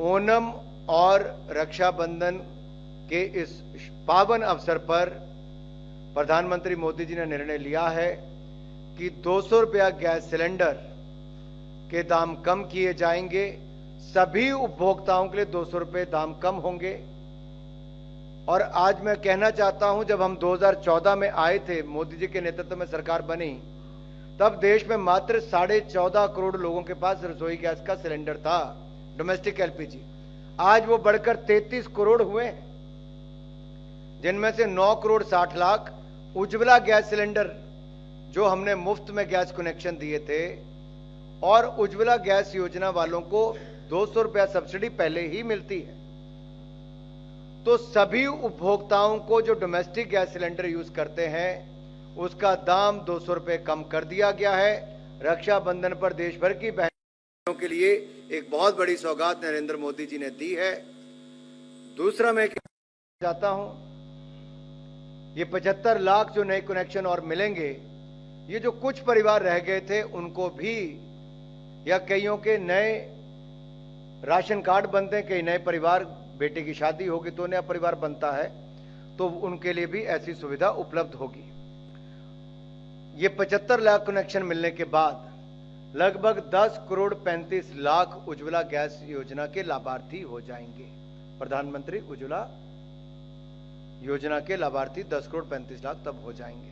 ओणम और रक्षाबंधन के इस पावन अवसर पर प्रधानमंत्री मोदी जी ने निर्णय लिया है कि 200 रुपया गैस सिलेंडर के दाम कम किए जाएंगे। सभी उपभोक्ताओं के लिए 200 रुपये दाम कम होंगे। और आज मैं कहना चाहता हूं, जब हम 2014 में आए थे, मोदी जी के नेतृत्व में सरकार बनी, तब देश में मात्र 14.5 करोड़ लोगों के पास रसोई गैस का सिलेंडर था, डोमेस्टिक एलपीजी। आज वो बढ़कर 33 करोड़ हुए, जिनमें से 9 करोड़ 60 लाख उज्ज्वला गैस सिलेंडर, जो हमने मुफ्त में गैस कनेक्शन दिए थे, और उज्ज्वला गैस योजना वालों को 200 रुपया सब्सिडी पहले ही मिलती है। तो सभी उपभोक्ताओं को जो डोमेस्टिक गैस सिलेंडर यूज करते हैं, उसका दाम 200 रुपये कम कर दिया गया है। रक्षाबंधन पर देश भर की बहनों के लिए एक बहुत बड़ी सौगात नरेंद्र मोदी जी ने दी है। दूसरा मैं कहना चाहता हूं, ये 75 लाख जो नए कनेक्शन और मिलेंगे, ये जो कुछ परिवार रह गए थे उनको भी, या कईयों के नए राशन कार्ड बनते हैं, कई नए परिवार, बेटे की शादी होगी तो नया परिवार बनता है, तो उनके लिए भी ऐसी सुविधा उपलब्ध होगी। ये 75 लाख कनेक्शन मिलने के बाद लगभग 10 करोड़ 35 लाख उज्ज्वला गैस योजना के लाभार्थी हो जाएंगे। प्रधानमंत्री उज्ज्वला योजना के लाभार्थी 10 करोड़ 35 लाख तब हो जाएंगे।